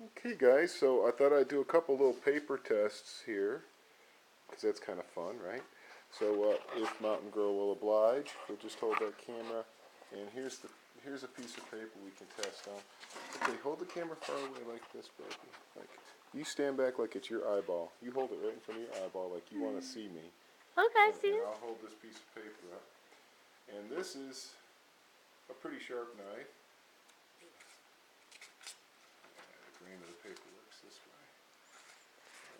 Okay guys, so I thought I'd do a couple little paper tests here, because that's kind of fun, right? So if Mountain Girl will oblige, we'll just hold that camera, and here's a piece of paper we can test on. Okay, hold the camera far away like this, baby. Like, you stand back like it's your eyeball. You hold it right in front of your eyeball like you want to see me. Okay, and I'll hold this piece of paper up. And this is a pretty sharp knife. The grain of the paper works this way. I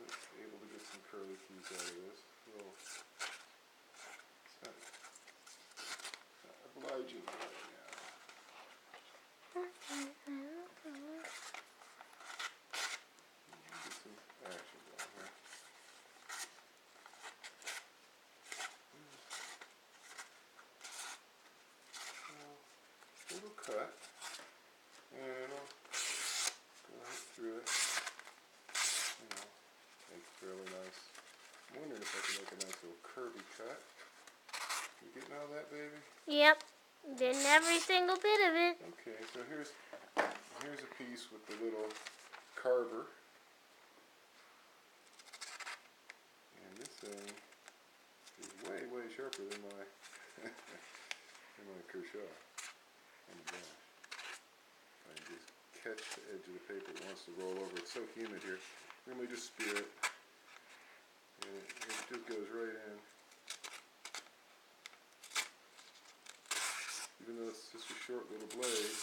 was able to get some curly keys out of this. Well, it's not obliging right now. Get some action going here. Little cut, and it'll go right through it. You know, make it fairly nice. I'm wondering if I can make a nice little curvy cut. You getting all that, baby? Yep, getting every single bit of it. Okay, so here's a piece with the little Carver, and this thing is way sharper than my than my Kershaw. Oh my gosh! I can just catch the edge of the paper. It wants to roll over. It's so humid here. Then we just spear it, and it just goes right in. Even though it's just a short little blade,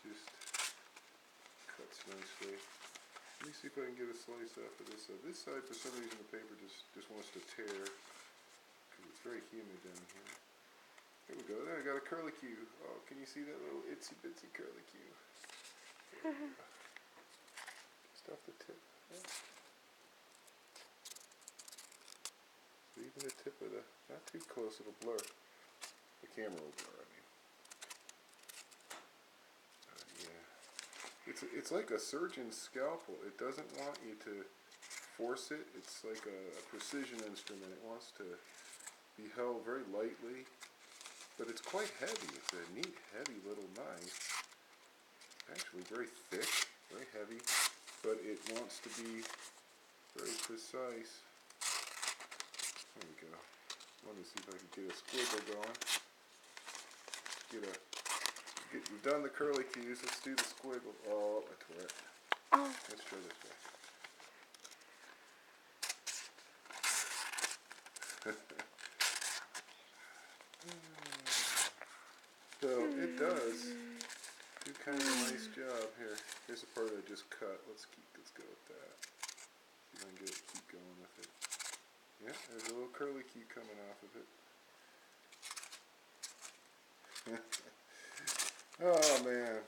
just cuts nicely. Let me see if I can get a slice off of this side. This side, for some reason, the paper just wants to tear because it's very humid down here. Here we go. There, I got a curly Q. Oh, can you see that little itsy bitsy curly Q? Just off the tip. Yeah. So even the tip of the, not too close, it'll blur. The camera will blur, I mean. Yeah. It's like a surgeon's scalpel. It doesn't want you to force it. It's like a precision instrument. It wants to be held very lightly. But it's quite heavy. It's a neat, heavy little knife. Actually very thick, very heavy, but it wants to be very precise. There we go. Let me see if I can get a squiggle going. We've done the curly cues. Let's do the squiggle. Oh, I tore it. Let's try this way. So it does do kind of a nice job here. Here's the part I just cut. Let's go with that. See if I can keep going with it. Yeah, there's a little curly key coming off of it. Oh man,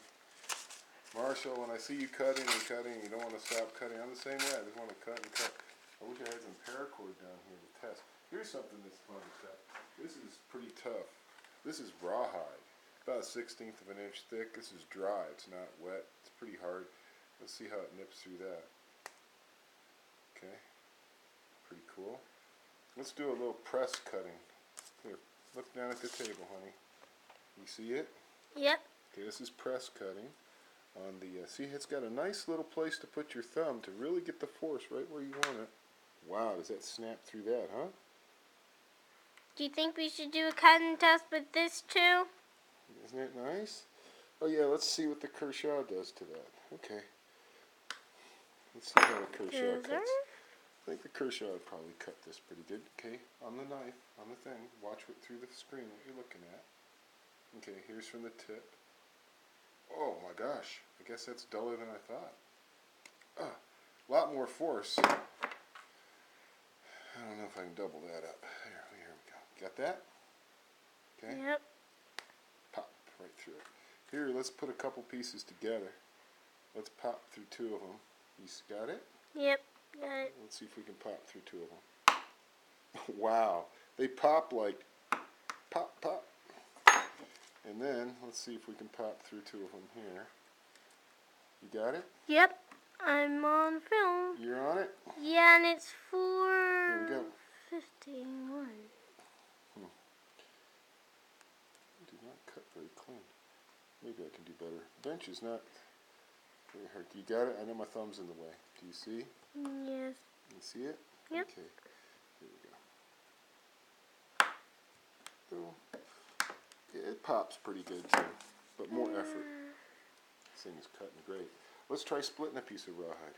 Marshall, when I see you cutting and cutting, you don't want to stop cutting. I'm the same way. I just want to cut and cut. I wish I had some paracord down here to test. Here's something that's fun to cut. This is pretty tough. This is rawhide. About 1/16 of an inch thick. This is dry. It's not wet. It's pretty hard. Let's see how it nips through that. Okay. Pretty cool. Let's do a little press cutting. Here, look down at the table, honey. You see it? Yep. Okay, this is press cutting. On the see, it's got a nice little place to put your thumb to really get the force right where you want it. Wow, does that snap through that, huh? Do you think we should do a cutting test with this too? Isn't it nice? Oh yeah, let's see what the Kershaw does to that. Okay. Let's see how the Kershaw cuts. I think the Kershaw would probably cut this pretty good. Okay, on the knife, on the thing. Watch it through the screen what you're looking at. Okay, here's from the tip. Oh my gosh, I guess that's duller than I thought. A lot more force. I don't know if I can double that up. Here we go. Got that? Okay. Yep. Pop right through it. Here, let's put a couple pieces together. Let's pop through two of them. You got it? Yep, got it. Let's see if we can pop through two of them. Wow, they pop like pop, pop. And then, let's see if we can pop through two of them here. You got it? Yep, I'm on film. You're on it? Yeah, and it's Here we go. 4:51. Do not cut very clean. Maybe I can do better. Bench is not Very hard. You got it? I know my thumb's in the way. Do you see? Yes. You see it? Yep. Okay. Here we go. Oh. Yeah, it pops pretty good too, but more effort. This thing is cutting great. Let's try splitting a piece of rawhide.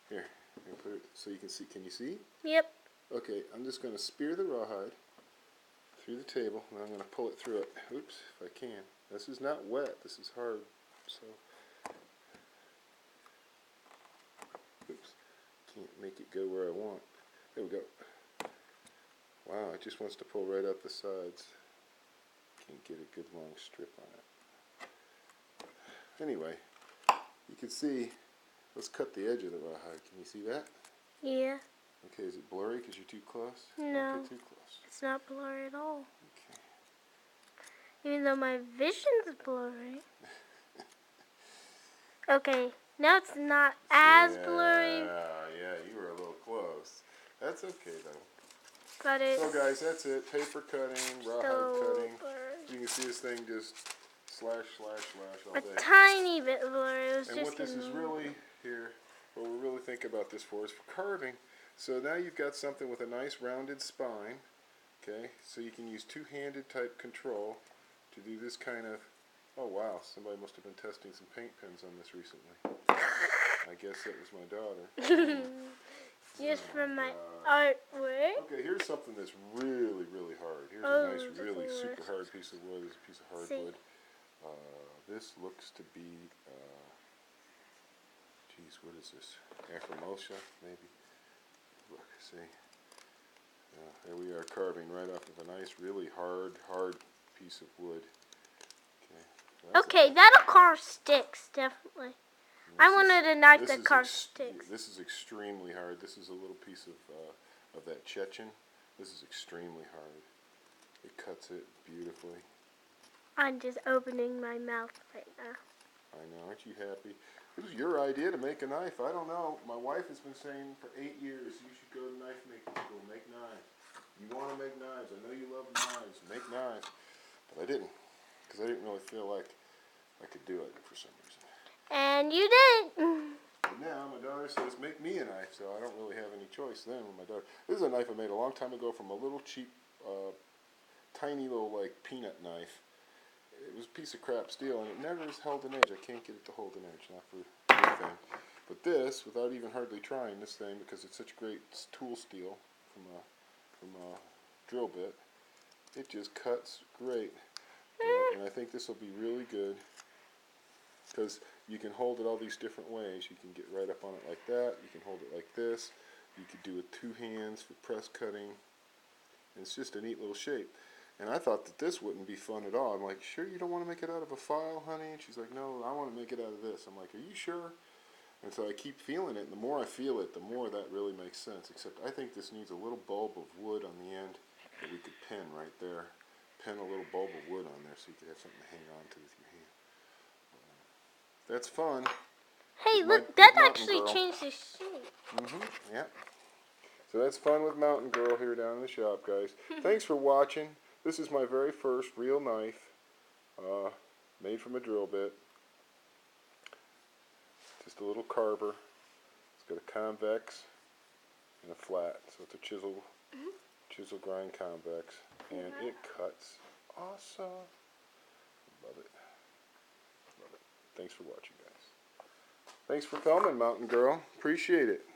Here, I'm gonna put it so you can see. Can you see? Yep. Okay, I'm just going to spear the rawhide through the table, and I'm going to pull it through it. Oops, if I can. This is not wet. This is hard. So, oops, can't make it go where I want. There we go. Wow, it just wants to pull right up the sides. Can't get a good long strip on it. Anyway, you can see. Let's cut the edge of the rawhide. Can you see that? Yeah. Okay, is it blurry because you're too close? No. Don't get too close. It's not blurry at all. Okay. Even though my vision's blurry. Okay, now it's not as blurry. Yeah, you were a little close. That's okay though. But it's So guys, that's it. Paper cutting, rawhide so cutting. blurry. You can see this thing just slash all A day. tiny bit blurry. It was And just what this is really here, what we're really thinking about this for is for carving. So now you've got something with a nice rounded spine. Okay, so you can use two-handed type control to do this kind of. Oh wow, somebody must have been testing some paint pens on this recently. I guess that was my daughter. just from my artwork. Okay, here's something that's really, really hard. Here's Oh, a nice, really that's super hard piece of wood. This is a piece of hardwood. This looks to be, geez, what is this? Afromosia, maybe? Look, see? There we are carving right off of a nice, really hard piece of wood. Okay, that'll carve sticks, definitely. I wanted a knife that carves sticks. This is extremely hard. This is a little piece of that Chechen. This is extremely hard. It cuts it beautifully. I'm just opening my mouth right now. I know, aren't you happy? It was your idea to make a knife. I don't know. My wife has been saying for 8 years, you should go to knife making school, make knives. You want to make knives. I know you love knives. Make knives. But I didn't, because I didn't really feel like I could do it for some reason. And you did. But now my daughter says, make me a knife, so I don't really have any choice then with my daughter. This is a knife I made a long time ago from a little cheap, tiny little like peanut knife. It was a piece of crap steel, and it never has held an edge. I can't get it to hold an edge, not for anything. But this, without even hardly trying this thing, because it's such great tool steel from a drill bit, it just cuts great. And I think this will be really good, because you can hold it all these different ways. You can get right up on it like that. You can hold it like this. You could do it 2 hands for press cutting. And it's just a neat little shape. And I thought that this wouldn't be fun at all. I'm like, sure you don't want to make it out of a file, honey? And she's like, no, I want to make it out of this. I'm like, are you sure? And so I keep feeling it. And the more I feel it, the more that really makes sense. Except I think this needs a little bulb of wood on the end that we could pin right there. Pin a little bulb of wood on there so you could have something to hang on to with your hand. That's fun. Hey, With look, my that Mountain actually Girl. changed the shape. Yeah. So that's fun with Mountain Girl here down in the shop, guys. Thanks for watching. This is my very first real knife, made from a drill bit. Just a little Carver. It's got a convex and a flat, so it's a chisel grind convex, and it cuts awesome. Love it. Love it. Thanks for watching, guys. Thanks for filming, Mountain Girl. Appreciate it.